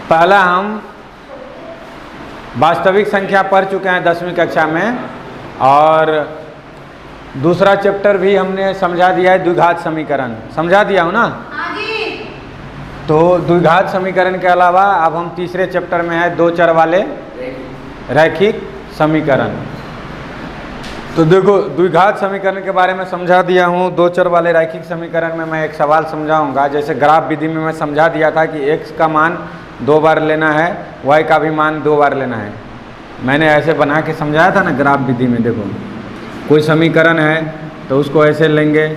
पहला हम वास्तविक संख्या पढ़ चुके हैं 10वीं कक्षा में, और दूसरा चैप्टर भी हमने समझा दिया है, द्विघात समीकरण समझा दिया हूँ ना। हाँ जी। तो द्विघात समीकरण के अलावा अब हम तीसरे चैप्टर में है दो चर वाले रैखिक समीकरण। तो देखो, द्विघात समीकरण के बारे में समझा दिया हूँ। दो चर वाले रैखिक समीकरण में मैं एक सवाल समझाऊंगा। जैसे ग्राफ विधि में मैं समझा दिया था कि x का मान 2 बार लेना है, y का भी मान 2 बार लेना है। मैंने ऐसे बना के समझाया था ना ग्राफ विधि में। देखो, कोई समीकरण है तो उसको ऐसे लेंगे,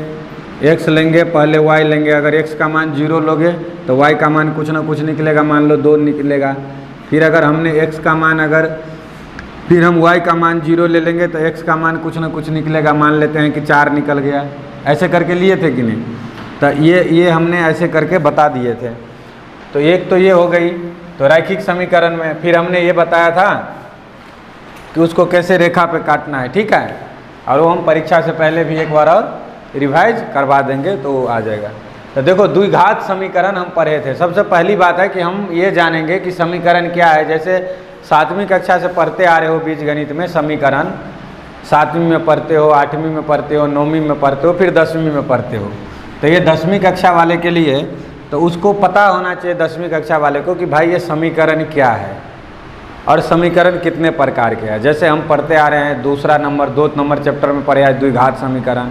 x लेंगे, पहले y लेंगे। अगर x का मान 0 लोगे तो y का मान कुछ ना कुछ निकलेगा, मान लो 2 निकलेगा। फिर अगर हमने x का मान फिर हम y का मान 0 ले लेंगे तो x का मान कुछ ना कुछ निकलेगा, मान लेते हैं कि 4 निकल गया। ऐसे करके लिए थे कि नहीं? तो ये हमने ऐसे करके बता दिए थे। तो एक तो ये हो गई। तो रैखिक समीकरण में फिर हमने ये बताया था कि उसको कैसे रेखा पे काटना है, ठीक है। और वो हम परीक्षा से पहले भी एक बार और रिवाइज करवा देंगे तो आ जाएगा। तो देखो, द्विघात समीकरण हम पढ़े थे। सबसे पहली बात है कि हम ये जानेंगे कि समीकरण क्या है। जैसे 7वीं कक्षा से पढ़ते आ रहे हो बीजगणित में समीकरण, 7वीं में पढ़ते हो, 8वीं में पढ़ते हो, 9वीं में पढ़ते हो, फिर 10वीं में पढ़ते हो। तो ये 10वीं कक्षा वाले के लिए तो उसको पता होना चाहिए 10वीं कक्षा वाले को कि भाई ये समीकरण क्या है और समीकरण कितने प्रकार के हैं। जैसे हम पढ़ते आ रहे हैं 2 नंबर चैप्टर में पढ़े हैं द्विघात समीकरण।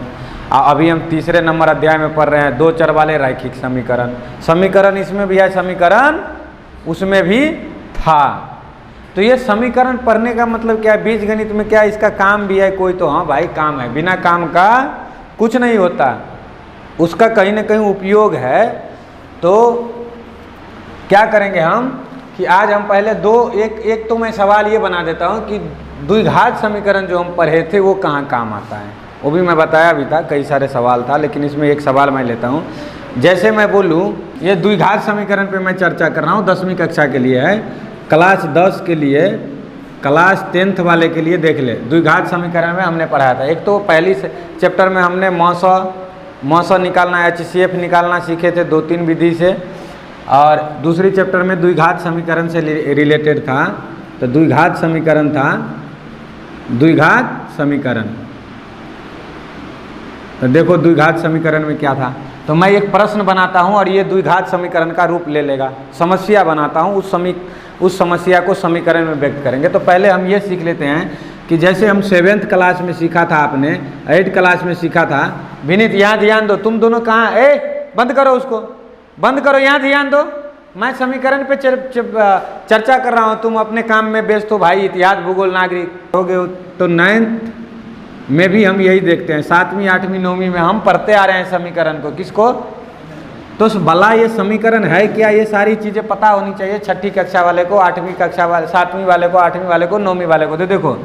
अभी हम 3 नंबर अध्याय में पढ़ रहे हैं दो चर वाले रैखिक समीकरण। समीकरण इसमें भी है, समीकरण उसमें भी था। तो ये समीकरण पढ़ने का मतलब क्या है? बीजगणित में क्या इसका काम भी है कोई? तो हाँ भाई, काम है। बिना काम का कुछ नहीं होता, उसका कहीं ना कहीं उपयोग है। तो क्या करेंगे हम कि आज हम पहले एक तो मैं सवाल ये बना देता हूँ कि द्विघात समीकरण जो हम पढ़े थे वो कहाँ काम आता है। वो भी मैं बताया भी था, कई सारे सवाल था, लेकिन इसमें एक सवाल मैं लेता हूँ। जैसे मैं बोलूँ ये द्विघात समीकरण पे मैं चर्चा कर रहा हूँ, 10वीं कक्षा के लिए है। क्लास 10 के लिए, क्लास 10th वाले के लिए देख ले। द्विघात समीकरण में हमने पढ़ाया था। एक तो पहली चैप्टर में हमने मौसा निकालना, HCF निकालना सीखे थे 2-3 विधि से। और दूसरी चैप्टर में द्विघात समीकरण से रिलेटेड था। तो द्विघात समीकरण था, द्विघात समीकरण। तो देखो द्विघात समीकरण में क्या था। तो मैं एक प्रश्न बनाता हूं और ये द्विघात समीकरण का रूप ले लेगा। समस्या बनाता हूं, उस समस्या को समीकरण में व्यक्त करेंगे। तो पहले हम ये सीख लेते हैं कि जैसे हम 7th क्लास में सीखा था, आपने 8th क्लास में सीखा था। विनीत यहाँ ध्यान दो, तुम दोनों कहाँ? बंद करो, उसको बंद करो, यहाँ ध्यान दो। मैं समीकरण पे चर्चा कर रहा हूँ, तुम अपने काम में व्यस्त हो भाई। इतिहास, भूगोल, नागरिक हो गए। तो 9th में भी हम यही देखते हैं। 7वीं, 8वीं, 9वीं में हम पढ़ते आ रहे हैं समीकरण को। किसको? तो भला ये समीकरण है क्या? ये सारी चीज़ें पता होनी चाहिए 6ठी कक्षा वाले को, 8वीं कक्षा वाले, 7वीं वाले को, 8वीं वाले को, 9वीं वाले को। तो देखो,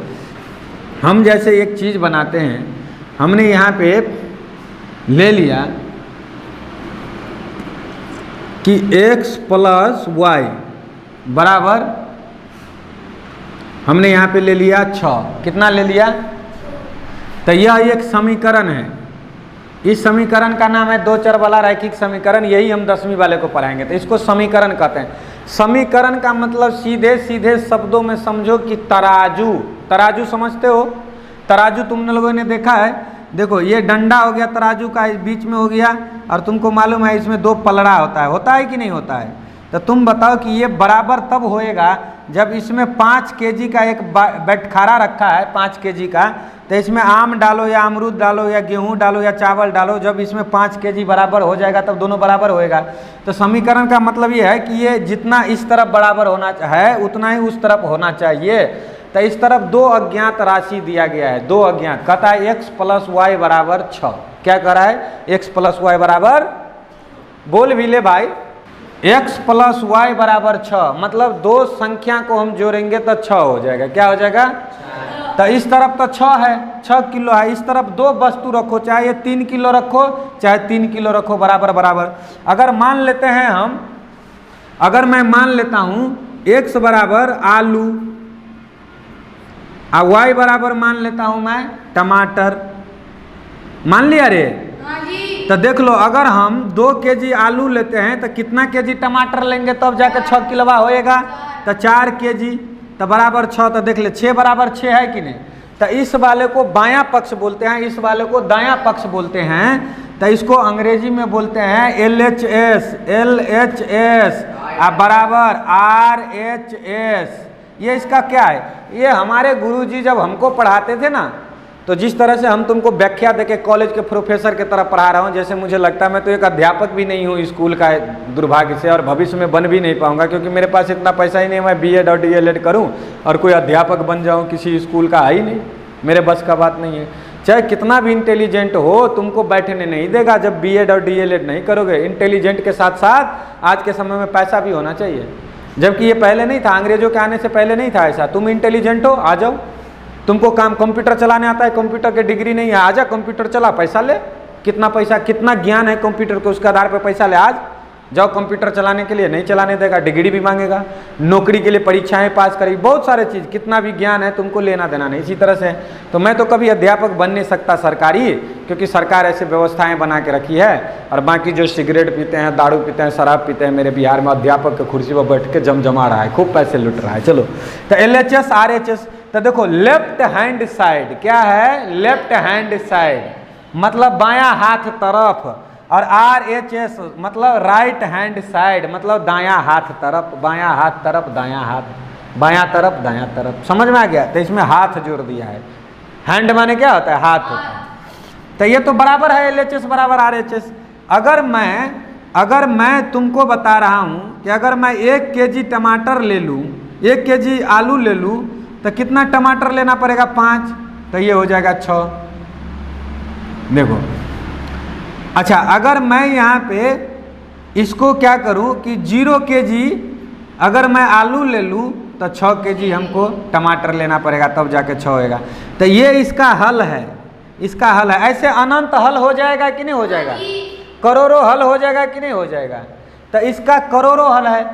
हम जैसे एक चीज़ बनाते हैं, हमने यहाँ पे ले लिया कि x + y बराबर, हमने यहाँ पे ले लिया 6। कितना ले लिया? तो यह एक समीकरण है। इस समीकरण का नाम है दो चर वाला रैखिक समीकरण। यही हम 10वीं वाले को पढ़ाएंगे। तो इसको समीकरण कहते हैं। समीकरण का मतलब सीधे सीधे शब्दों में समझो कि तराजू। तराजू समझते हो? तराजू तुम लोगों ने देखा है। देखो, ये डंडा हो गया तराजू का, इस बीच में हो गया, और तुमको मालूम है इसमें 2 पलड़ा होता है कि नहीं होता है? तो तुम बताओ कि ये बराबर तब होएगा जब इसमें 5 kg का एक बैठखारा रखा है, 5 kg का। तो इसमें आम डालो या अमरूद डालो या गेहूं डालो या चावल डालो, जब इसमें 5 kg बराबर हो जाएगा तब दोनों बराबर होएगा। तो समीकरण का मतलब ये है कि ये जितना इस तरफ बराबर होना है उतना ही उस तरफ होना चाहिए। तो इस तरफ 2 अज्ञात राशि दिया गया है। 2 अज्ञात कहता है x + y बराबर 6। क्या कह रहा है? x + y बराबर, बोल भी ले भाई, x + y बराबर 6। मतलब 2 संख्या को हम जोड़ेंगे तो 6 हो जाएगा। क्या हो जाएगा? तो इस तरफ तो 6 है, 6 किलो है। इस तरफ 2 वस्तु रखो, चाहे 3 किलो रखो चाहे 3 किलो रखो, बराबर बराबर। अगर मान लेते हैं हम, अगर मैं मान लेता हूं x बराबर आलू और y बराबर मान लेता हूं मैं टमाटर। मान लिया रे? हाँ जी। तो देख लो, अगर हम 2 केजी आलू लेते हैं तो कितना केजी टमाटर लेंगे तब जाकर 6 किलोवा होएगा? तो 4 केजी तो बराबर 6। तो देख ले 6 बराबर 6 है कि नहीं? तो इस वाले को बायां पक्ष बोलते हैं, इस वाले को दायां पक्ष बोलते हैं। तो इसको अंग्रेजी में बोलते हैं LHS, LHS बराबर RHS। ये इसका क्या है? ये हमारे गुरुजी जब हमको पढ़ाते थे ना, तो जिस तरह से हम तुमको व्याख्या देके कॉलेज के प्रोफेसर की तरह पढ़ा रहा हूँ, जैसे मुझे लगता है मैं तो एक अध्यापक भी नहीं हूँ स्कूल का, दुर्भाग्य से, और भविष्य में बन भी नहीं पाऊंगा, क्योंकि मेरे पास इतना पैसा ही नहीं मैं BEd और DLEd करूँ और कोई अध्यापक बन जाऊँ किसी स्कूल का, ही नहीं, मेरे बस का बात नहीं है। चाहे कितना भी इंटेलिजेंट हो, तुमको बैठने नहीं देगा जब BEd और DLEd नहीं करोगे। इंटेलिजेंट के साथ साथ आज के समय में पैसा भी होना चाहिए, जबकि ये पहले नहीं था, अंग्रेजों के आने से पहले नहीं था ऐसा। तुम इंटेलिजेंट हो, आ जाओ, तुमको काम कंप्यूटर चलाने आता है, कंप्यूटर के डिग्री नहीं है, आजा कंप्यूटर चला, पैसा ले। कितना पैसा, कितना ज्ञान है कंप्यूटर को, उसके आधार पर पैसा ले। आज जाओ कंप्यूटर चलाने के लिए, नहीं चलाने देगा, डिग्री भी मांगेगा। नौकरी के लिए परीक्षाएं पास करी, बहुत सारे चीज़, कितना भी ज्ञान है तुमको लेना देना नहीं। इसी तरह से तो मैं तो कभी अध्यापक बन नहीं सकता सरकारी, क्योंकि सरकार ऐसे व्यवस्थाएं बना के रखी है। और बाकी जो सिगरेट पीते हैं, दारू पीते हैं, शराब पीते हैं, मेरे बिहार में अध्यापक के कुर्सी पर बैठ के जमा रहा है, खूब पैसे लुट रहा है। चलो, तो LHS RHS। तो देखो लेफ्ट हैंड साइड क्या है? लेफ्ट हैंड साइड मतलब बायां हाथ तरफ, और RHS मतलब राइट हैंड साइड मतलब दायां हाथ तरफ, बायां हाथ तरफ, दायां हाथ, बायां तरफ, दायां तरफ। समझ में आ गया? तो इसमें हाथ जोड़ दिया है। हैंड माने क्या होता है? हाथ होता है। तो ये तो बराबर है LHS बराबर RHS। अगर मैं तुमको बता रहा हूँ कि अगर मैं 1 केजी टमाटर ले लूँ, 1 केजी आलू ले लूँ, तो कितना टमाटर लेना पड़ेगा? 5। तो ये हो जाएगा 6। देखो, अच्छा, अगर मैं यहाँ पे इसको क्या करूँ कि 0 केजी अगर मैं आलू ले लूँ तो 6 केजी हमको टमाटर लेना पड़ेगा, तब जाके 6 होएगा। तो ये इसका हल है, इसका हल है। ऐसे अनंत हल हो जाएगा कि नहीं हो जाएगा? करोड़ों हल हो जाएगा कि नहीं हो जाएगा? तो इसका करोड़ों हल है,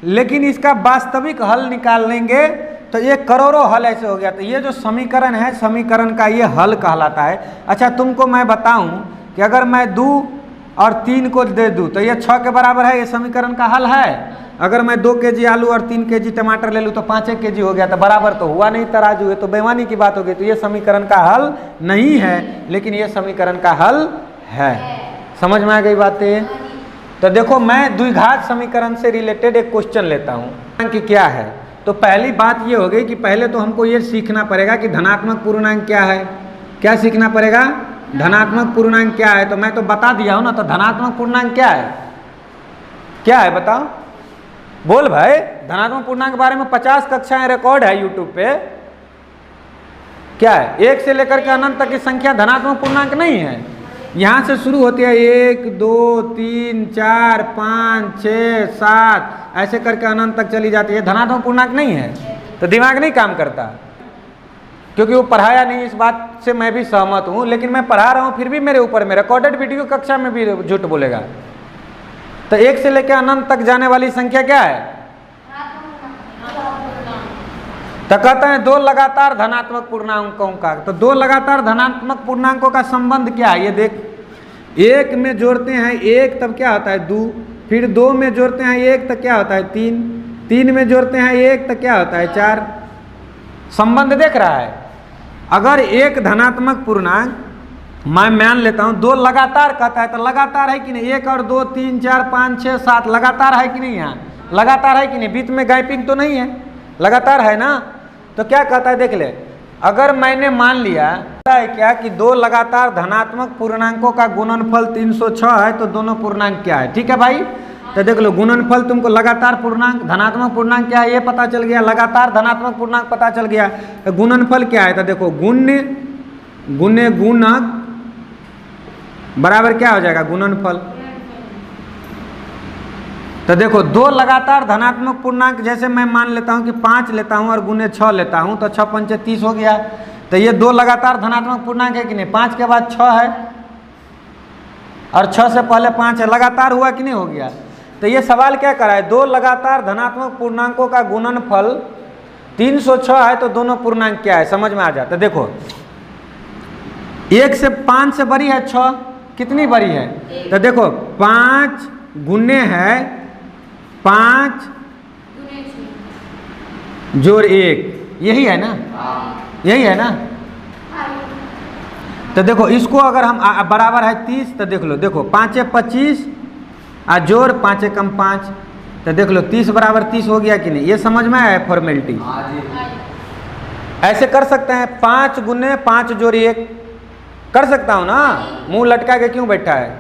लेकिन इसका वास्तविक हल निकाल लेंगे तो ये करोड़ों हल ऐसे हो गया। तो ये जो समीकरण है, समीकरण का ये हल कहलाता है। अच्छा, तुमको मैं बताऊं कि अगर मैं 2 और 3 को दे दूं तो ये 6 के बराबर है, ये समीकरण का हल है। अगर मैं 2 केजी आलू और 3 केजी टमाटर ले लूं तो 5 केजी हो गया, तो बराबर तो हुआ नहीं तराजू, है तो बेईमानी की बात हो गई। तो ये समीकरण का हल नहीं है, लेकिन ये समीकरण का हल है। समझ में आ गई बातें? तो देखो, मैं द्विघात समीकरण से रिलेटेड एक क्वेश्चन लेता हूँ कि क्या है। तो पहली बात ये हो गई कि पहले तो हमको ये सीखना पड़ेगा कि धनात्मक पूर्णांक क्या है। क्या सीखना पड़ेगा? धनात्मक पूर्णांक क्या है। तो मैं तो बता दिया हूँ ना। तो धनात्मक पूर्णांक क्या है? क्या है बताओ, बोल भाई। धनात्मक पूर्णांक के बारे में 50 कक्षाएं रिकॉर्ड है यूट्यूब पे। क्या है? 1 से लेकर के अनंत तक की संख्या धनात्मक पूर्णांक नहीं है। यहाँ से शुरू होती है 1 2 3 4 5 6 7 ऐसे करके अनंत तक चली जाती है। धनात्मक पूर्णांक नहीं है। तो दिमाग नहीं काम करता, क्योंकि वो पढ़ाया नहीं। इस बात से मैं भी सहमत हूँ, लेकिन मैं पढ़ा रहा हूँ फिर भी मेरे ऊपर में रिकॉर्डेड वीडियो कक्षा में भी झूठ बोलेगा। तो 1 से लेकर अनंत तक जाने वाली संख्या क्या है? तो कहते हैं 2 लगातार धनात्मक पूर्णांकों का। तो 2 लगातार धनात्मक पूर्णांकों का संबंध क्या है? ये देख, 1 में जोड़ते हैं 1 तब क्या होता है 2, फिर 2 में जोड़ते हैं 1 तब क्या होता है 3, 3 में जोड़ते हैं 1 तब क्या होता है 4। संबंध देख रहा है। अगर एक धनात्मक पूर्णांक मैं मान लेता हूँ 2 लगातार कहता है, तो लगातार है कि नहीं? 1 और 2 3 4 5 6 7 लगातार है कि नहीं? यहाँ लगातार है कि नहीं? बीच में गैपिंग तो नहीं है, लगातार है ना। तो क्या कहता है देख ले, अगर मैंने मान लिया है क्या कि 2 लगातार धनात्मक पूर्णांकों का गुणनफल 306 है, तो दोनों पूर्णांक क्या है? ठीक है भाई। तो देख लो, गुणनफल तुमको लगातार पूर्णांक धनात्मक पूर्णांक क्या है ये पता चल गया, लगातार धनात्मक पूर्णांक पता चल गया। तो गुणनफल क्या है? तो देखो, गुण्य गुण्य गुणक बराबर क्या हो जाएगा? गुणनफल। तो देखो, 2 लगातार धनात्मक पूर्णांक जैसे मैं मान लेता हूँ कि 5 लेता हूँ और गुने 6 लेता हूँ, तो 6 पंचे 30 हो गया। तो ये 2 लगातार धनात्मक पूर्णांक है कि नहीं? 5 के बाद 6 है और 6 से पहले 5 है, लगातार हुआ कि नहीं हो गया? तो ये सवाल क्या कर रहा है? 2 लगातार धनात्मक पूर्णांकों का गुणनफल 306 है, तो दोनों पूर्णांक क्या है? समझ में आ जाता है। देखो, 1 से 5 से बड़ी है 6, कितनी बड़ी है? तो देखो 5 गुने है 5 जोड़ 1, यही है ना? यही है ना? तो देखो इसको अगर हम बराबर है 30, तो देख लो, देखो 5 × 25 जोड़ 5 × 5, तो देख लो 30 बराबर 30 हो गया कि नहीं? ये समझ में आया फॉर्मेलिटी? ऐसे कर सकते हैं 5 गुने 5 जोड़ 1 कर सकता हूं ना, मुंह लटका के क्यों बैठा है?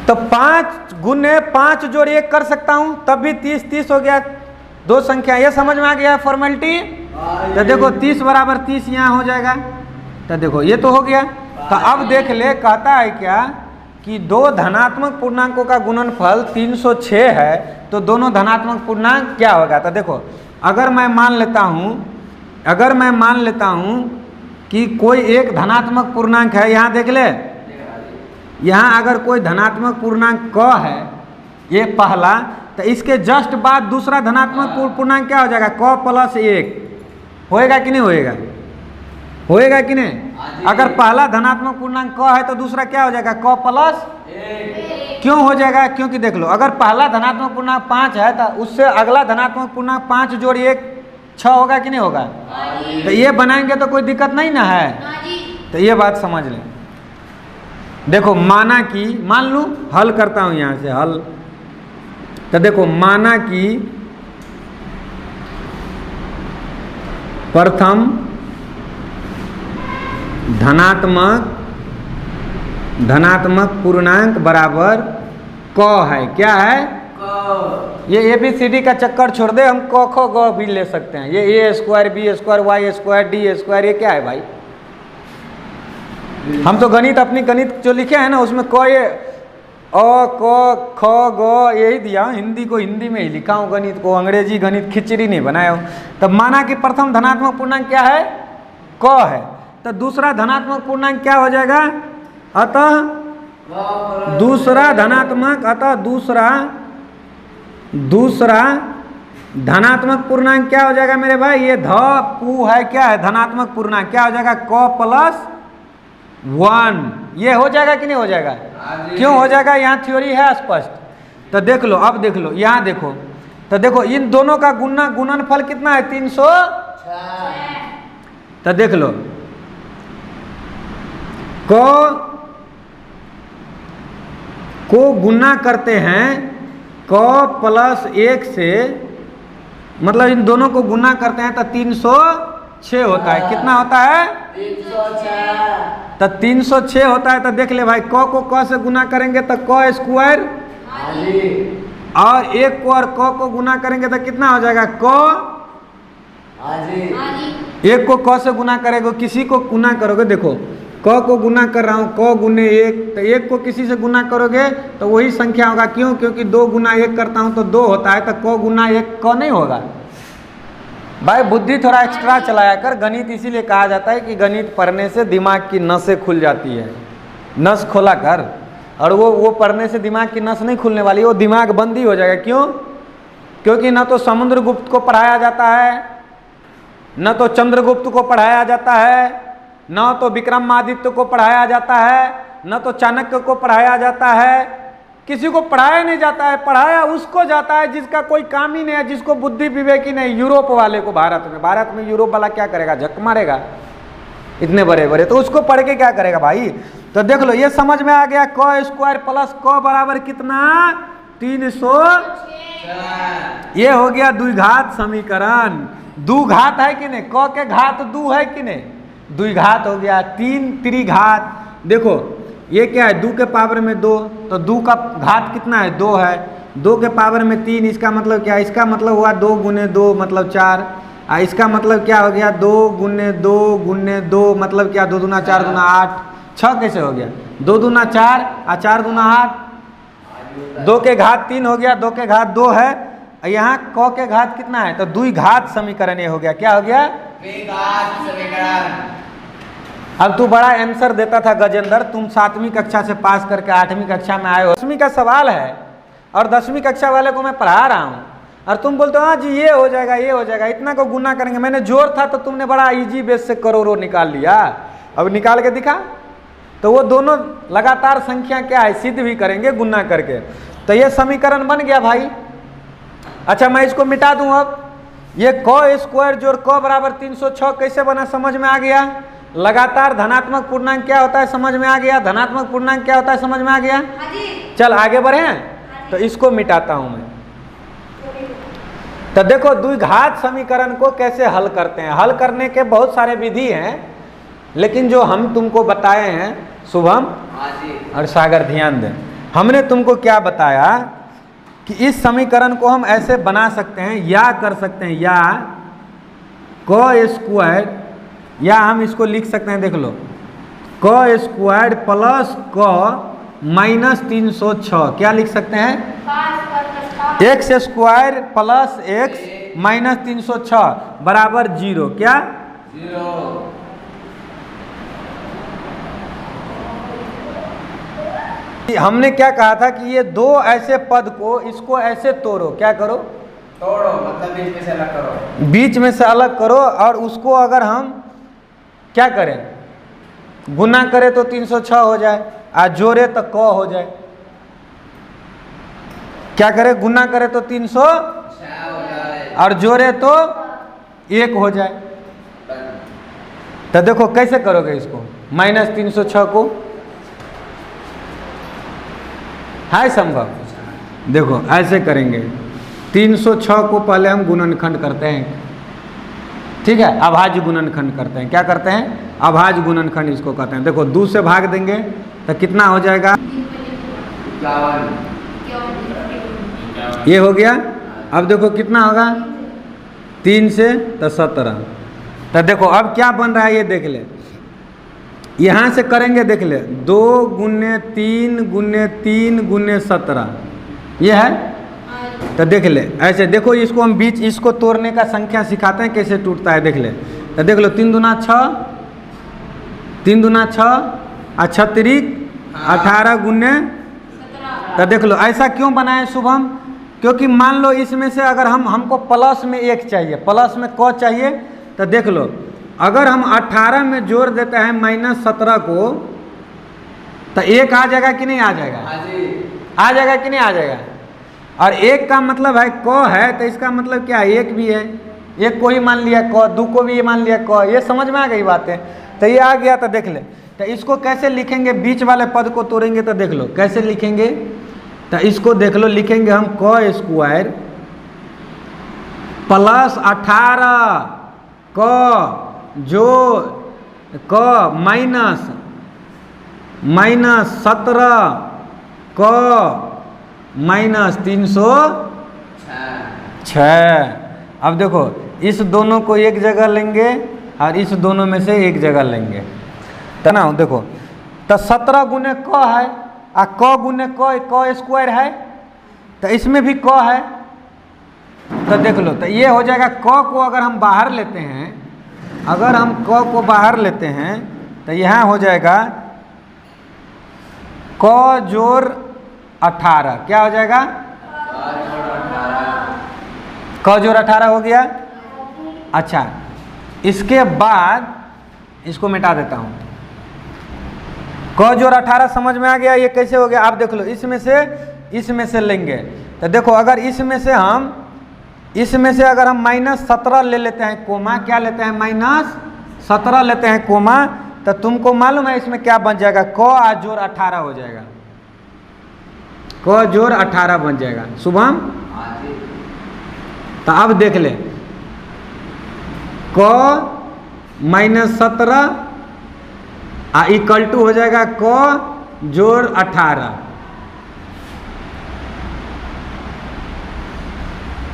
तो 5 गुने 5 जोड़ 1 कर सकता हूं, तब भी 30 हो गया, दो संख्या। ये समझ में आ गया फॉर्मेलिटी? तो देखो 30 बराबर 30 यहाँ हो जाएगा, तो देखो ये तो हो गया। तो अब देख ले, कहता है क्या कि दो धनात्मक पूर्णांकों का गुणनफल 306 है, तो दोनों धनात्मक पूर्णांक क्या होगा? तो देखो अगर मैं मान लेता हूं कि कोई एक धनात्मक पूर्णांक है, यहाँ देख ले, यहाँ अगर कोई धनात्मक पूर्णांक क है, ये पहला, तो इसके जस्ट बाद दूसरा धनात्मक पूर्णांक क्या हो जाएगा? क प्लस 1 होएगा कि नहीं होएगा? होएगा कि नहीं? अगर पहला धनात्मक पूर्णांक क है तो दूसरा क्या हो जाएगा? क प्लस 1। क्यों हो जाएगा? क्योंकि देख लो, अगर पहला धनात्मक पूर्णांक 5 है तो उससे अगला धनात्मक पूर्णांक 5 जोड़ 1 6 होगा कि नहीं होगा? तो ये बनाएंगे तो कोई दिक्कत नहीं ना है? तो ये बात समझ लें। देखो माना कि, मान लूँ हल करता हूँ यहाँ से हल, तो देखो माना कि प्रथम धनात्मक पूर्णांक बराबर क है। क्या है? क। ये ABCD का चक्कर छोड़ दे, हम क ख ग भी ले सकते हैं। ये A² B² Y² D², ये क्या है भाई? हम तो गणित, अपनी गणित जो लिखे हैं ना उसमें क, ये अ क ख ग यही दिया। हिंदी को हिंदी में ही लिखा हूँ, गणित को अंग्रेजी गणित खिचड़ी नहीं बनाया हूँ। तब माना कि प्रथम धनात्मक पूर्णांक क्या है? क है, तो दूसरा धनात्मक पूर्णांक क्या हो जाएगा? अतः दूसरा धनात्मक, दूसरा धनात्मक पूर्णांक क्या हो जाएगा मेरे भाई? ये ध पू है, क्या है? धनात्मक पूर्णांक क्या हो जाएगा? क प्लस 1। ये हो जाएगा कि नहीं हो जाएगा? क्यों हो जाएगा? यहाँ थ्योरी है स्पष्ट। तो देख लो, अब देख लो, यहाँ देखो, तो देखो इन दोनों का गुणनफल कितना है? 306। तो देख लो, को गुना करते हैं क प्लस 1 से, मतलब इन दोनों को गुना करते हैं तो 306 होता है। कितना होता है? 306। तो 306 होता है। तो देख ले भाई, क को क से गुना करेंगे तो क स्क्वायर, और 1 को और क को गुना करेंगे तो कितना हो जाएगा? क। 1 को क से गुना करेंगे, किसी को गुना करोगे, देखो क को गुना कर रहा हूँ, क गुने 1, तो 1 को किसी से गुना करोगे तो वही संख्या होगा। क्यों? क्योंकि 2 गुना 1 करता हूँ तो 2 होता है, तो क गुना 1 क नहीं होगा। भाई बुद्धि थोड़ा एक्स्ट्रा चलाया कर। गणित इसीलिए कहा जाता है कि गणित पढ़ने से दिमाग की नसें खुल जाती है। नस खोला कर, और वो पढ़ने से दिमाग की नस नहीं खुलने वाली, वो दिमाग बंद ही हो जाएगा। क्यों? क्योंकि न तो समुद्रगुप्त को पढ़ाया जाता है, न तो चंद्रगुप्त को पढ़ाया जाता है, न तो विक्रमादित्य को पढ़ाया जाता है, न तो चाणक्य को पढ़ाया जाता है। किसी को पढ़ाया नहीं जाता है। पढ़ाया उसको जाता है जिसका कोई काम ही नहीं है, जिसको बुद्धि विवेक ही नहीं। यूरोप वाले को भारत में यूरोप वाला क्या करेगा? झक मारेगा इतने बड़े बड़े, तो उसको पढ़ के क्या करेगा भाई? तो देख लो, ये समझ में आ गया। क स्क्वायर प्लस क बराबर कितना? 306। ये हो गया द्विघात समीकरण। द्विघात है कि नहीं? क के घात 2 है कि नहीं? द्विघात हो गया। 3 त्रिघात। देखो ये क्या है? 2 के पावर में 2, तो 2 का घात कितना है? 2 है। 2 के पावर में 3, इसका मतलब क्या? इसका मतलब हुआ 2 गुने 2 मतलब 4। इसका मतलब क्या हो गया? 2 गुने 2 गुने 2 मतलब क्या? 2 दूना 4 दूना 8। 6 कैसे हो गया? 2 दूना 4 और 4 दूना 8। 2 के घात 3 हो गया, 2 के घात 2 है। यहाँ क के घात कितना है? तो द्विघात समीकरण ये हो गया। क्या हो गया? द्विघात समीकरण। अब तू बड़ा आंसर देता था गजेंद्र, तुम 7वीं कक्षा से पास करके 8वीं कक्षा में आए हो। 10वीं का सवाल है और 10वीं कक्षा वाले को मैं पढ़ा रहा हूँ, और तुम बोलते हो हाँ जी ये हो जाएगा, ये हो जाएगा, इतना को गुना करेंगे। मैंने जोर था तो तुमने बड़ा इजी बेस से करोड़ों निकाल लिया। अब निकाल के दिखा। तो वो दोनों लगातार संख्या क्या है, सिद्ध भी करेंगे गुना करके। तो ये समीकरण बन गया भाई। अच्छा मैं इसको मिटा दूं अब। ये क स्क्वायर जोड़ क बराबर 306 कैसे बना, समझ में आ गया। लगातार धनात्मक पूर्णांक क्या होता है समझ में आ गया, धनात्मक पूर्णांक क्या होता है समझ में आ गया। चल आगे बढ़े, तो इसको मिटाता हूं मैं। तो देखो द्विघात समीकरण को कैसे हल करते हैं। हल करने के बहुत सारे विधि हैं, लेकिन जो हम तुमको बताए हैं शुभम और सागर, ध्यान दें, हमने तुमको क्या बताया कि इस समीकरण को हम ऐसे बना सकते हैं या कर सकते हैं, या क स्क्वायर, या हम इसको लिख सकते हैं, देख लो, क स्क्वायर प्लस क माइनस 306, क्या लिख सकते हैं, x square plus x minus 306 बराबर 0, क्या 0। हमने क्या कहा था कि ये दो ऐसे पद को, इसको ऐसे तोड़ो, क्या करो, तोड़ो मतलब बीच में से अलग करो, बीच में से अलग करो, और उसको अगर हम क्या करें, गुना करें तो 306 हो जाए, और जोड़े तो क हो जाए। क्या करें, गुना करें तो 300 और जोड़े तो 1 हो जाए। तो देखो कैसे करोगे इसको, माइनस 306 को, है संभव। देखो ऐसे करेंगे, 306 को पहले हम गुणनखंड करते हैं, ठीक है, अभाज्य गुणनखंड करते हैं। क्या करते हैं, अभाज्य गुणनखंड इसको कहते हैं। देखो 2 से भाग देंगे तो कितना हो जाएगा, ये हो गया। अब देखो कितना होगा, 3 से तो 17। तो देखो अब क्या बन रहा है ये देख ले, यहाँ से करेंगे, देख ले, 2 गुने 3 गुने 3 गुने 17, ये है। तो देख ले ऐसे, देखो इसको हम बीच, इसको तोड़ने का संख्या सिखाते हैं कैसे टूटता है, देख ले। तो देख लो, 3 दूना 6, 3 दूना 6 और 36 18 गुने। तो देख लो ऐसा क्यों बनाए शुभम, क्योंकि मान लो इसमें से अगर हमको प्लस में 1 चाहिए, प्लस में क चाहिए, तो देख लो अगर हम 18 में जोड़ देते हैं माइनस 17 को, तो 1 आ जाएगा कि नहीं आ जाएगा, आ जाएगा कि नहीं आ जाएगा। और 1 का मतलब है क है, तो इसका मतलब क्या है, 1 भी है, 1 को ही मान लिया क, 2 को भी मान लिया क, ये समझ में आ गई बात है। तो ये आ गया। तो देख ले, तो इसको कैसे लिखेंगे, बीच वाले पद को तोड़ेंगे, तो देख लो कैसे लिखेंगे। तो इसको देख लो, लिखेंगे हम क स्क्वायर प्लस 18 क जो क माइनस 17 क माइनस 306। अब देखो इस दोनों को एक जगह लेंगे और इस दोनों में से एक जगह लेंगे, तो ना देखो, तो 17 गुने क है और क गुने क स्क्वायर है, तो इसमें भी क है। तो देख लो, तो ये हो जाएगा, क को अगर हम बाहर लेते हैं, अगर हम क को बाहर लेते हैं, तो यहाँ हो जाएगा क जोड़ 18, क्या हो जाएगा, क जोड़ 18 हो गया। अच्छा इसके बाद इसको मिटा देता हूँ, क जोड़ 18 समझ में आ गया, ये कैसे हो गया। आप देख लो, इसमें से लेंगे, तो देखो अगर इसमें से अगर हम माइनस 17 ले लेते हैं कोमा, क्या लेते हैं, माइनस 17 लेते हैं कोमा, तो तुमको मालूम है इसमें क्या बन जाएगा, क जोड़ 18 हो जाएगा, क जोड़ 18 बन जाएगा शुभम। तो अब देख ले, क माइनस 17 इक्वल टू हो जाएगा क जोड़ 18।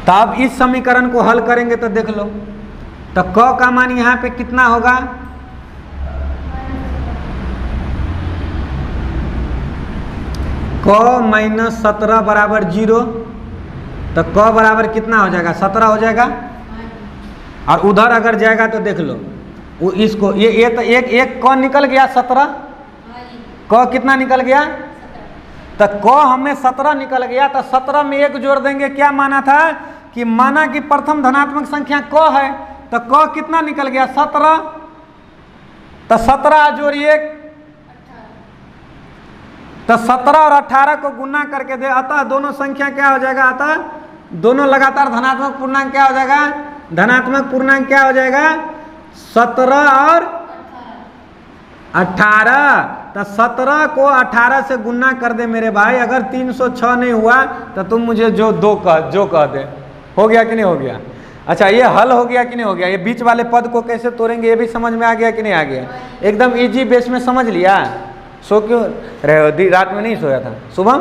तो अब इस समीकरण को हल करेंगे, तो देख लो, तो क का मान यहाँ पे कितना होगा, क माइनस 17 बराबर 0, तो क बराबर कितना हो जाएगा, 17 हो जाएगा। और उधर अगर जाएगा तो देख लो, वो इसको ये तो एक क निकल गया 17, क कितना निकल गया, तो क हमें 17 निकल गया। तो 17 में 1 जोड़ देंगे, क्या माना था कि माना कि प्रथम धनात्मक संख्या क है, तो क कितना निकल गया, 17, तो 17 जोड़ 1 तो 17 और 18 को गुना करके दे, अतः दोनों संख्या क्या हो जाएगा, अतः दोनों लगातार धनात्मक पूर्णांक क्या हो जाएगा, धनात्मक पूर्णांक क्या हो जाएगा 17 और 18। तो 17 को 18 से गुना कर दे मेरे भाई, अगर 306 नहीं हुआ तो तुम मुझे जो कह दे। हो गया कि नहीं हो गया? अच्छा, ये हल हो गया कि नहीं हो गया? ये बीच वाले पद को कैसे तोड़ेंगे ये भी समझ में आ गया कि नहीं आ गया? एकदम इजी बेस में समझ लिया। सो क्यों रहे, रात में नहीं सोया था? सुबह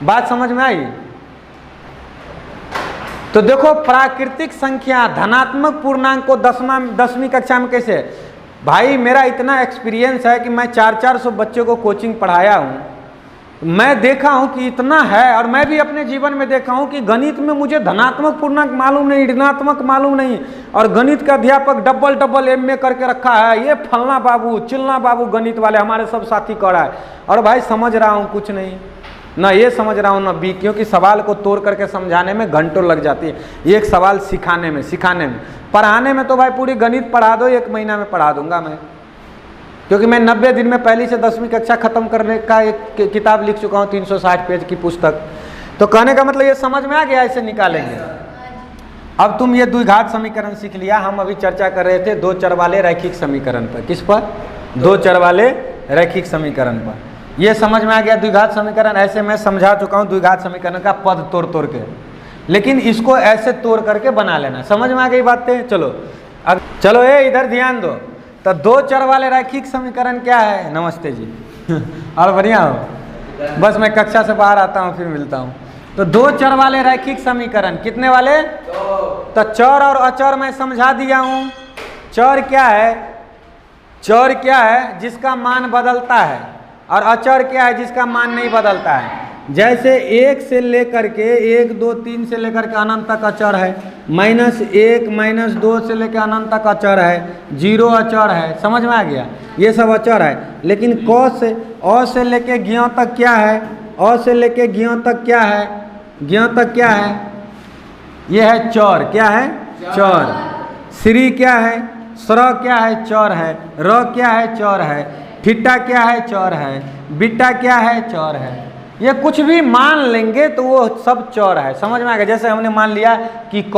बात समझ में आई? तो देखो, प्राकृतिक संख्या धनात्मक पूर्णांक को 10वीं कक्षा में कैसे, भाई मेरा इतना एक्सपीरियंस है कि मैं 400 बच्चों को कोचिंग पढ़ाया हूँ, मैं देखा हूँ कि इतना है, और मैं भी अपने जीवन में देखा हूँ कि गणित में मुझे धनात्मक पूर्णांक मालूम नहीं, ऋणात्मक मालूम नहीं, और गणित का अध्यापक डबल MA करके रखा है, ये फलना बाबू चिलना बाबू गणित वाले हमारे सब साथी कर रहा है, और भाई समझ रहा हूँ कुछ नहीं, ना ये समझ रहा हूँ ना बी, क्योंकि सवाल को तोड़ करके समझाने में घंटों लग जाती है, एक सवाल सिखाने में पढ़ाने में तो भाई पूरी गणित पढ़ा दो 1 महीना में पढ़ा दूंगा मैं, क्योंकि मैं 90 दिन में पहली से 10वीं कक्षा खत्म करने का एक किताब लिख चुका हूँ, 360 पेज की पुस्तक। तो कहने का मतलब ये समझ में आ गया, ऐसे निकालेंगे। अब तुम ये द्विघात समीकरण सीख लिया, हम अभी चर्चा कर रहे थे 2 चर वाले रैखिक समीकरण पर। किस पर? 2 चर वाले रैखिक समीकरण पर। ये समझ में आ गया द्विघात समीकरण, ऐसे मैं समझा चुका हूँ द्विघात समीकरण का पद तोड़ के, लेकिन इसको ऐसे तोड़ करके बना लेना। समझ में आ गई बातें? चलो अब चलो ये इधर ध्यान दो। तो 2 चर वाले रैखिक समीकरण क्या है? नमस्ते जी और बढ़िया हो? बस मैं कक्षा से बाहर आता हूँ फिर मिलता हूँ। तो 2 चर वाले रैखिक समीकरण कितने वाले? तो चर और अचर मैं समझा दिया हूँ। चर क्या है? चर क्या है? जिसका मान बदलता है, और अचर क्या है? जिसका मान नहीं बदलता है। जैसे 1 से लेकर के 1, 2, 3 से लेकर के अनंत तक अचर है, -1, -2 से लेकर अनंत तक अचर है, 0 अचर है। समझ में आ गया? ये सब अचर है। लेकिन अ से लेके ज्ञ तक क्या है? अ से लेके ज्ञ तक क्या है? ज्ञ तक क्या है? ये है चर। क्या है? चर। श्री क्या है? स्र क्या है? चर है। र क्या है? चर है। ठिट्टा क्या है? चर है। बिट्टा क्या है? चर है। ये कुछ भी मान लेंगे तो वो सब चर है। समझ में आ गया? जैसे हमने मान लिया कि क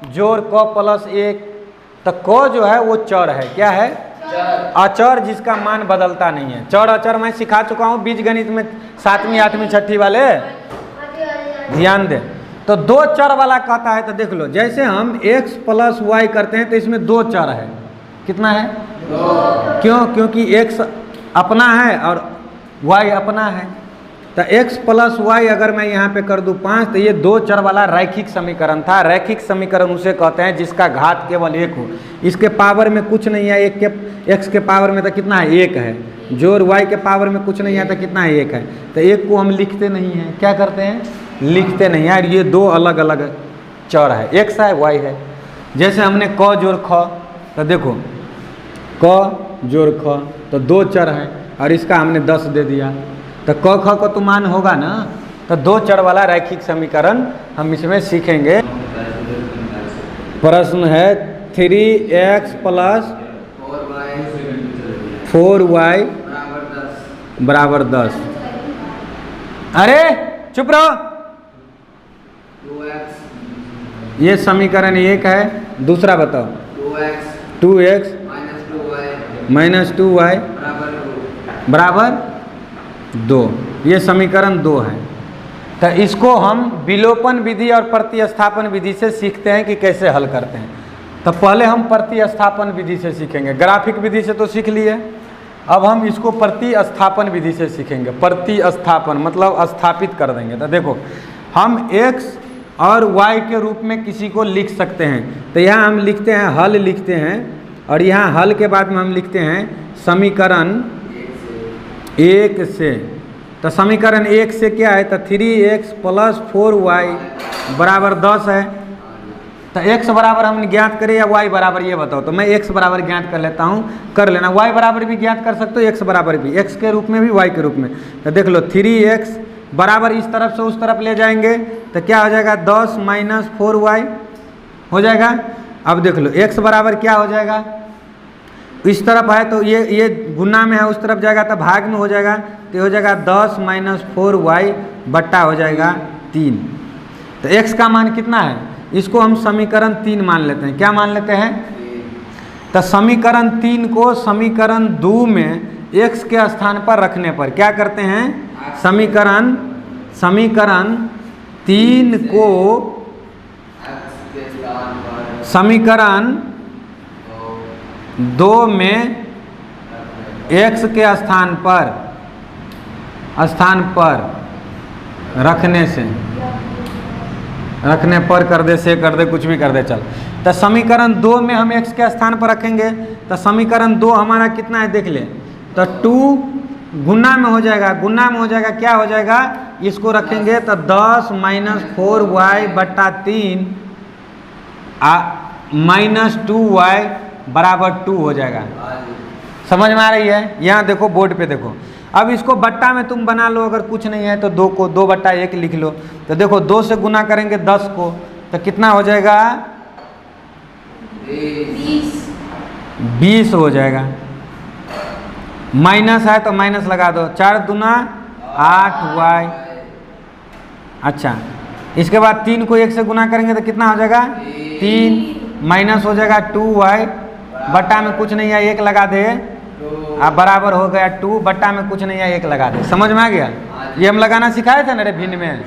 जोड़ क + 1, तो क जो है वो चर है। क्या है? अचर, जिसका मान बदलता नहीं है। चर अचर मैं सिखा चुका हूँ बीज गणित में 7वीं 8वीं 6ठी वाले, ध्यान दे। तो 2 चर वाला कहता है, तो देख लो, जैसे हम x + y करते हैं तो इसमें 2 चर है। कितना है? 2। क्यों? क्योंकि x अपना है और y अपना है। तो x + y अगर मैं यहाँ पे कर दूँ 5, तो ये 2 चर वाला रैखिक समीकरण था। रैखिक समीकरण उसे कहते हैं जिसका घात केवल 1 हो, इसके पावर में कुछ नहीं है। x के पावर में तो कितना है? 1 है। जोड़ y के पावर में कुछ नहीं है तो कितना है? 1 है। तो 1 को हम लिखते नहीं हैं। क्या करते हैं? लिखते नहीं है। ये 2 अलग अलग चर है, x है y है। जैसे हमने क जोड़ ख, तो देखो क जोड़ ख तो 2 चर है, और इसका हमने 10 दे दिया, तो क ख को तो मान होगा ना। तो 2 चर वाला रैखिक समीकरण हम इसमें सीखेंगे। प्रश्न है 3x + 4y = 10। अरे चुप रहो। ये समीकरण 1 है। दूसरा बताओ। 2x - 2y = 2। ये समीकरण 2 है। तो इसको हम विलोपन विधि और प्रतिस्थापन विधि से सीखते हैं कि कैसे हल करते हैं। तो पहले हम प्रतिस्थापन विधि से सीखेंगे। ग्राफिक विधि से तो सीख लिए, अब हम इसको प्रतिस्थापन विधि से सीखेंगे। प्रतिस्थापन मतलब स्थापित कर देंगे। तो देखो, हम x और y के रूप में किसी को लिख सकते हैं। तो यहाँ हम लिखते हैं हल लिखते हैं, और यहाँ हल के बाद में हम लिखते हैं समीकरण 1 से। तो समीकरण 1 से क्या है? तो 3x + 4y = 10 है। तो x बराबर हमने ज्ञात करे या y बराबर, ये बताओ। तो मैं x बराबर ज्ञात कर लेता हूँ, कर लेना। y बराबर भी ज्ञात कर सकते हो, x बराबर भी, x के रूप में भी y के रूप में। तो देख लो 3x बराबर इस तरफ से उस तरफ ले जाएंगे तो क्या हो जाएगा? 10 - 4y हो जाएगा। अब देख लो x बराबर क्या हो जाएगा? इस तरफ है तो ये गुना में है, उस तरफ जाएगा तो भाग में हो जाएगा, तो हो जाएगा 10 - 4y बट्टा हो जाएगा 3। तो x का मान कितना है, इसको हम समीकरण 3 मान लेते हैं। क्या मान लेते हैं? तो समीकरण 3 को समीकरण 2 में x के स्थान पर रखने पर क्या करते हैं, समीकरण 3 को समीकरण 2 में x के स्थान पर रखने पर कर दे, से कर दे, कुछ भी कर दे, चल। तो समीकरण 2 में हम x के स्थान पर रखेंगे, तो समीकरण 2 हमारा कितना है देख ले, तो 2 गुना में हो जाएगा, क्या हो जाएगा, इसको रखेंगे तो 10 - 4y बट्टा 3 -2y बराबर 2 हो जाएगा। समझ में आ रही है? यहाँ देखो बोर्ड पे देखो। अब इसको बट्टा में तुम बना लो, अगर कुछ नहीं है तो 2 को 2 बट्टा 1 लिख लो। तो देखो 2 से गुना करेंगे 10 को, तो कितना हो जाएगा, 20 हो जाएगा। माइनस है तो माइनस लगा दो, 4 दूना 8y। अच्छा, इसके बाद 3 को 1 से गुना करेंगे तो कितना हो जाएगा, 3 माइनस हो जाएगा 2y बट्टा में कुछ नहीं है 1 लगा दे, अब बराबर हो गया 2 बट्टा में कुछ नहीं है 1 लगा दे। समझ में आ गया? ये हम लगाना सिखाए थे ना रे भिन्न में,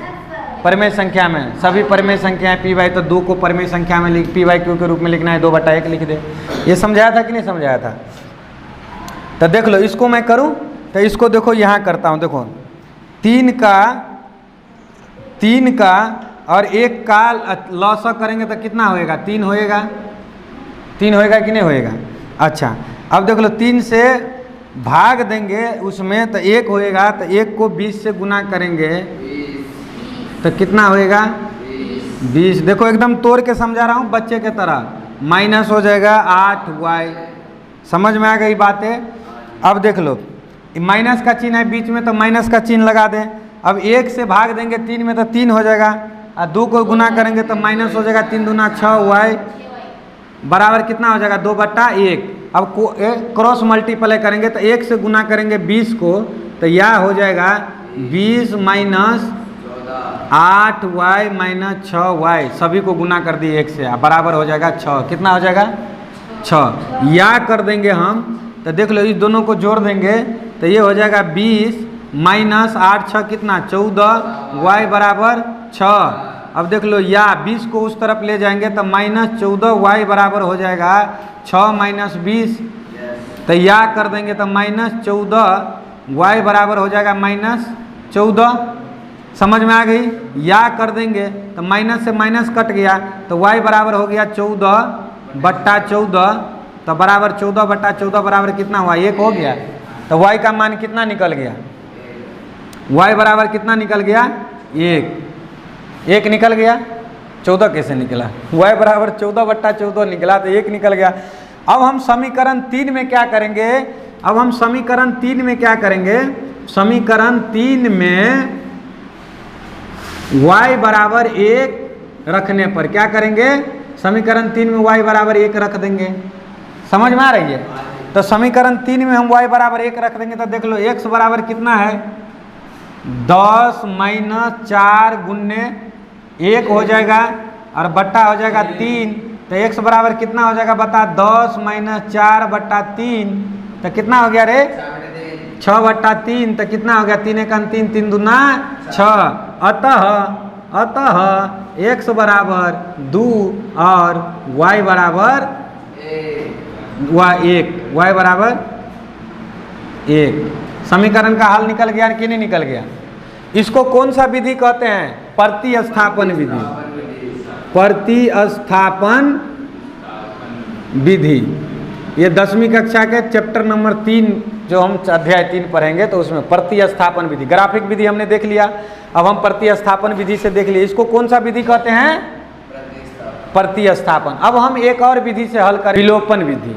परिमेय संख्या में, सभी परिमेय संख्याएं पी वाई, तो 2 को परिमेय संख्या में लिख, पी वाई क्यू के रूप में लिखना है, 2 बट्टा 1 लिख दे। ये समझाया था कि नहीं समझाया था? तो देख लो, इसको मैं करूं तो इसको देखो यहाँ करता हूँ, देखो 3 का और 1 का लॉसक करेंगे तो कितना होएगा, 3 होएगा, 3 होएगा कि नहीं होएगा? अच्छा, अब देख लो 3 से भाग देंगे उसमें तो 1 होएगा, तो 1 को 20 से गुना करेंगे तो कितना होएगा, 20। देखो एकदम तोड़ के समझा रहा हूँ बच्चे के तरह, माइनस हो जाएगा 8y। समझ में आ गई बातें? अब देख लो माइनस का चिन्ह है बीच में, तो माइनस का चिन्ह लगा दें। अब 1 से भाग देंगे 3 में तो 3 हो जाएगा, और 2 को गुना करेंगे तो माइनस हो जाएगा, 3 दूना 6y बराबर कितना हो जाएगा, 2 बट्टा 1। अब क्रॉस मल्टीप्लाई करेंगे तो 1 से गुना करेंगे 20 को, तो यह हो जाएगा 20 - 8y - 6y, सभी को गुना कर दिए 1 से, बराबर हो जाएगा 6। कितना हो जाएगा, 6। या कर देंगे हम, तो देख लो इस दोनों को जोड़ देंगे तो ये हो जाएगा 20 - 8 6 कितना, 14y बराबर 6। अब देख लो या 20 को उस तरफ ले जाएंगे तो -14y बराबर हो जाएगा 6 - 20, तो या कर देंगे तो -14y बराबर हो जाएगा -14। समझ में आ गई? या कर देंगे तो माइनस से माइनस कट गया, तो y बराबर हो गया 14 बट्टा 14, तो बराबर 14 बट्टा 14 बराबर कितना हुआ, 1 हो गया। तो y का मान कितना निकल गया, y बराबर कितना निकल गया, 1 निकल गया। 14 कैसे निकला, y बराबर 14 बट्टा 14 निकला, तो 1 निकल गया। अब हम समीकरण 3 में क्या करेंगे, समीकरण 3 में y बराबर 1 रखने पर क्या करेंगे, समीकरण 3 में y बराबर 1 रख देंगे। समझ में आ रही है? तो समीकरण 3 में हम y बराबर 1 रख देंगे, तो देख लो x बराबर कितना है, 10 - 4 गुने 1 हो जाएगा, और बट्टा हो जाएगा 3, तो x बराबर कितना हो जाएगा बता, 10 - 4 बट्टा 3, तो कितना हो गया रे, 6 बट्टा 3, तो कितना हो गया, 3 × 3 3 दूना 6। अतः x बराबर 2 और y बराबर 1, y बराबर 1। समीकरण का हल निकल गया कि नहीं निकल गया? इसको कौन सा विधि कहते हैं, प्रतिस्थापन विधि। प्रतिस्थापन विधि, ये 10वीं कक्षा के चैप्टर नंबर 3 जो हम अध्याय 3 पढ़ेंगे तो उसमें प्रतिस्थापन विधि, ग्राफिक विधि हमने देख लिया, अब हम प्रतिस्थापन विधि से देख लिए। इसको कौन सा विधि कहते हैं, प्रतिस्थापन। अब हम एक और विधि से हल करें, विलोपन विधि।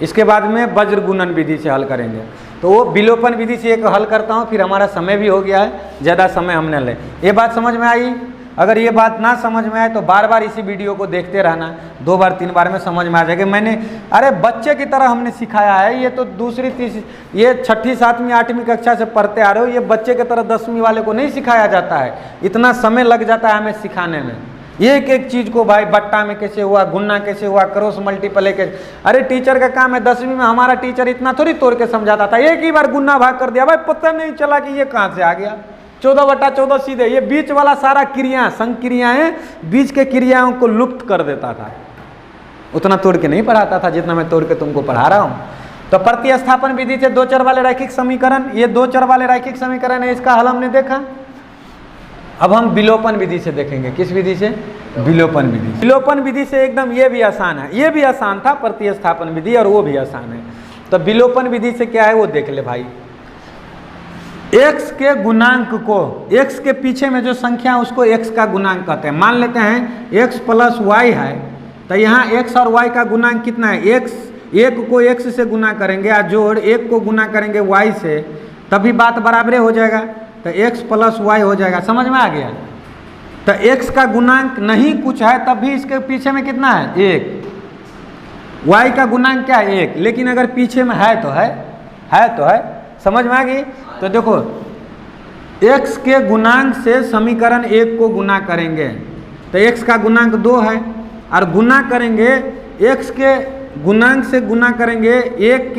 इसके बाद में वज्र गुणन विधि से हल करेंगे। तो वो विलोपन विधि से एक हल करता हूँ, फिर हमारा समय भी हो गया है, ज़्यादा समय हमने ले। ये बात समझ में आई? अगर ये बात ना समझ में आए तो बार बार इसी वीडियो को देखते रहना, 2 बार 3 बार में समझ में आ जाएगा। मैंने अरे बच्चे की तरह हमने सिखाया है, ये तो दूसरी तीसरी ये 6ठी 7वीं 8वीं कक्षा से पढ़ते आ रहे हो, ये बच्चे की तरह 10वीं वाले को नहीं सिखाया जाता है, इतना समय लग जाता है हमें सिखाने में। एक एक चीज़ को भाई बट्टा में कैसे हुआ, गुन्ना कैसे हुआ, क्रॉस मल्टीप्लाई कैसे, अरे टीचर का काम है। 10वीं में हमारा टीचर इतना थोड़ी तोड़ के समझाता था, एक ही बार गुन्ना भाग कर दिया, भाई पता नहीं चला कि ये कहाँ से आ गया। 14/14 सीधे, ये बीच वाला सारा क्रिया संक्रियाएं, बीच के क्रियाओं को लुप्त कर देता था, उतना तोड़ के नहीं पढ़ाता था जितना मैं तोड़ के तुमको पढ़ा रहा हूँ। तो प्रतिस्थापन विधि से 2 चर वाले रैखिक समीकरण, ये 2 चर वाले रैखिक समीकरण है, इसका हल हमने देखा। अब हम विलोपन विधि से देखेंगे। किस विधि से? विलोपन विधि। विलोपन विधि से एकदम ये भी आसान है, ये भी आसान था प्रतिस्थापन विधि और वो भी आसान है। तो विलोपन विधि से क्या है वो देख ले भाई। x के गुणांक को, x के पीछे में जो संख्या है उसको x का गुणांक कहते हैं। मान लेते हैं x प्लस y है, तो यहाँ x और y का गुणांक कितना है? x, 1 को x से गुना करेंगे या जोड़ 1 को गुना करेंगे y से, तभी बात बराबरे हो जाएगा, तो x प्लस y हो जाएगा। समझ में आ गया? तो x का गुणांक नहीं कुछ है तब भी इसके पीछे में कितना है? 1। y का गुणांक क्या है? 1, लेकिन अगर पीछे में है तो है। समझ में आ गई? तो देखो x के गुणांक से समीकरण 1 को गुना करेंगे, तो x का गुणांक 2 है, और गुना करेंगे x के गुणांक से गुना करेंगे 1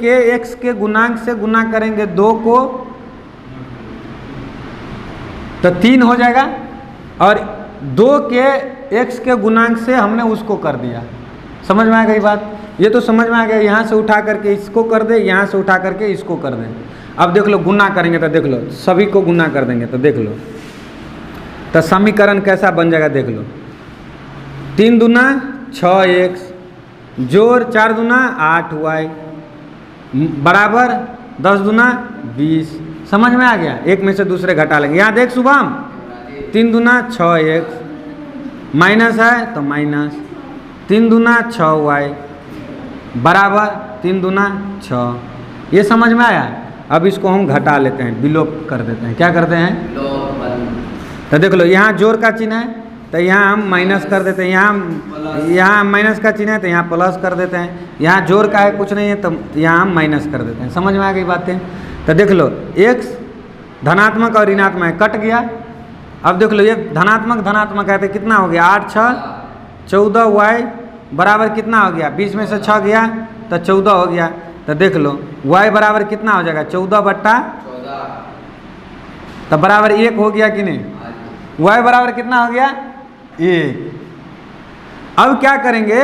के x के गुणांक से गुना करेंगे 2 को, तो 3 हो जाएगा, और 2 के x के गुणांक से हमने उसको कर दिया। समझ में आ गई बात? ये तो समझ में आ गया। यहाँ से उठा करके इसको कर दे, यहाँ से उठा करके इसको कर दे। अब देख लो गुना करेंगे तो देख लो, सभी को गुना कर देंगे तो देख लो, तो समीकरण कैसा बन जाएगा देख लो। 3 दूना 6x जोड़ 4 दूना 8y बराबर 10 दूना 20। समझ में आ गया? एक में से दूसरे घटा लेंगे। यहाँ देख शुभम, 3 दूना 6x माइनस है तो माइनस 3 दूना 6y बराबर 3 दूना 6। ये समझ में आया? अब इसको हम घटा लेते हैं, विलोप कर देते हैं। क्या करते हैं? तो देख लो यहाँ जोड़ का चिन्ह है तो यहाँ हम माइनस कर देते हैं, यहाँ माइनस का चिन्ह है तो यहाँ प्लस कर देते हैं, यहाँ जोड़ का है कुछ नहीं है तो यहाँ हम माइनस कर देते हैं। समझ में आ गई बातें? तो देख लो x धनात्मक और ऋणात्मक है, कट गया। अब देख लो ये धनात्मक है तो कितना हो गया? 8 6 14y बराबर कितना हो गया? 20 में से 6 गया तो 14 हो गया। तो देख लो y बराबर कितना हो जाएगा? 14/14, तो बराबर 1 हो गया कि नहीं? y बराबर कितना हो गया? 1। अब क्या करेंगे?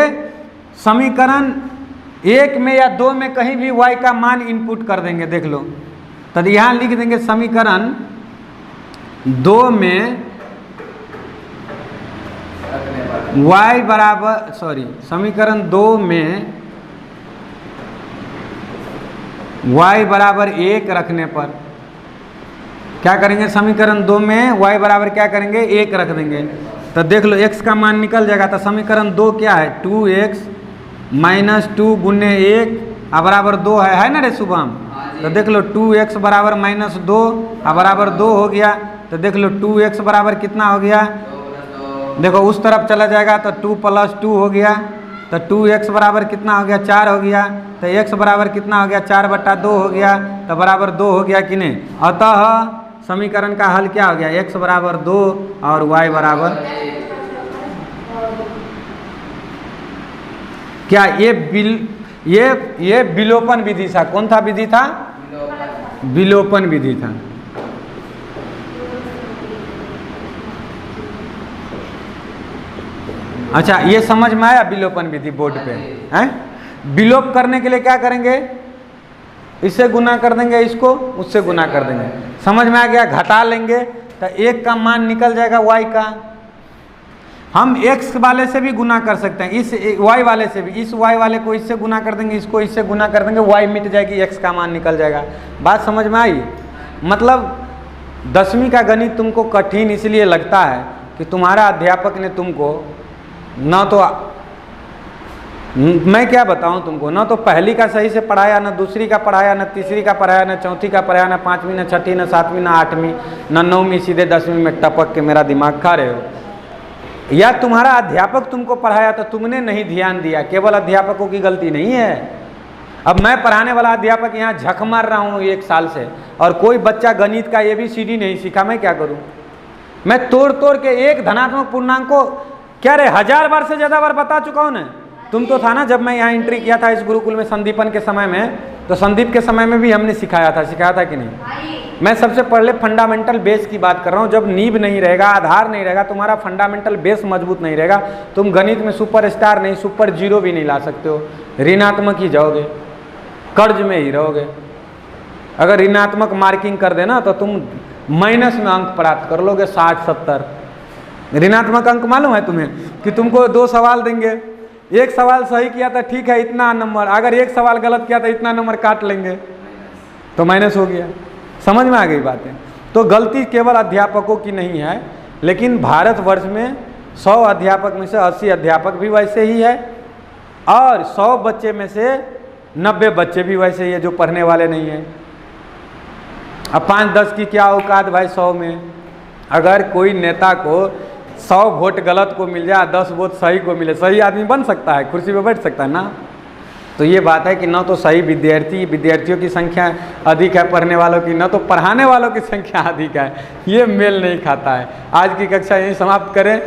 समीकरण 1 में या 2 में कहीं भी y का मान इनपुट कर देंगे। देख लो, तो यहाँ लिख देंगे समीकरण 2 में y बराबर समीकरण 2 में y बराबर 1 रखने पर क्या करेंगे? समीकरण 2 में y बराबर क्या करेंगे? 1 रख देंगे। तो देख लो x का मान निकल जाएगा। तो समीकरण 2 क्या है? 2x माइनस 2 गुने 1 बराबर 2 है ना रे शुभम? तो देख लो 2x बराबर माइनस 2 बराबर 2 हो गया। तो देख लो 2x बराबर कितना हो गया? देखो उस तरफ चला जाएगा तो 2 + 2 हो गया, तो 2x बराबर कितना हो गया? 4 हो गया। तो x बराबर कितना हो गया? 4/2 हो गया, तो बराबर 2 हो गया कि नहीं? अतः समीकरण का हल क्या हो गया? x बराबर 2 और y बराबर क्या? ये विलोपन विधि था। कौन था विधि था? विलोपन विधि था। अच्छा ये समझ में आया? विलोपन विधि बोर्ड पे हैं? विलोप करने के लिए क्या करेंगे? इससे गुना कर देंगे, इसको उससे गुना कर देंगे। समझ में आ गया? घटा लेंगे तो 1 का मान निकल जाएगा y का। हम x वाले से भी गुना कर सकते हैं, इस y वाले से भी, इस y वाले को इससे गुना कर देंगे, इसको इससे गुना कर देंगे, y मिट जाएगी, x का मान निकल जाएगा। बात समझ में आई? मतलब 10वीं का गणित तुमको कठिन इसलिए लगता है कि तुम्हारा अध्यापक ने तुमको न तो मैं क्या बताऊं तुमको, ना तो पहली का सही से पढ़ाया, ना दूसरी का पढ़ाया, ना तीसरी का पढ़ाया, ना चौथी का पढ़ाया, ना पाँचवीं, ना छठी, ना सातवीं, ना आठवीं, ना नौवीं, सीधे 10वीं में टपक के मेरा दिमाग खा रहे हो। या तुम्हारा अध्यापक तुमको पढ़ाया तो तुमने नहीं ध्यान दिया, केवल अध्यापकों की गलती नहीं है। अब मैं पढ़ाने वाला अध्यापक यहाँ झक मार रहा हूँ 1 साल से, और कोई बच्चा गणित का ABCD नहीं सीखा, मैं क्या करूँ? मैं तोड़ तोड़ के एक धनात्मक पूर्णांक को क्या रे 1000 बार से ज़्यादा बार बता चुका हूँ ना। तुम तो था ना जब मैं यहाँ एंट्री किया था इस गुरुकुल में संदीपन के समय में, तो संदीप के समय में भी हमने सिखाया था कि नहीं? मैं सबसे पहले फंडामेंटल बेस की बात कर रहा हूँ। जब नींव नहीं रहेगा, आधार नहीं रहेगा, तुम्हारा फंडामेंटल बेस मजबूत नहीं रहेगा, तुम गणित में सुपरस्टार नहीं, सुपर जीरो भी नहीं ला सकते हो, ऋणात्मक ही जाओगे, कर्ज में ही रहोगे। अगर ऋणात्मक मार्किंग कर देना तो तुम माइनस में अंक प्राप्त कर लोगे, 60-70। ऋणात्मक अंक मालूम है तुम्हें कि तुमको 2 सवाल देंगे, एक सवाल सही किया था ठीक है इतना नंबर, अगर एक सवाल गलत किया था इतना नंबर काट लेंगे, तो माइनस हो गया। समझ में आ गई बातें? तो गलती केवल अध्यापकों की नहीं है, लेकिन भारतवर्ष में 100 अध्यापक में से 80 अध्यापक भी वैसे ही है, और 100 बच्चे में से 90 बच्चे भी वैसे ही है जो पढ़ने वाले नहीं हैं। अब 5-10 की क्या औकात भाई 100 में? अगर कोई नेता को 100 वोट गलत को मिल जाए, 10 वोट सही को मिले, सही आदमी बन सकता है, कुर्सी पे बैठ सकता है ना? तो ये बात है कि न तो सही विद्यार्थियों की संख्या अधिक है पढ़ने वालों की, न तो पढ़ाने वालों की संख्या अधिक है, ये मेल नहीं खाता है। आज की कक्षा यहीं समाप्त करें।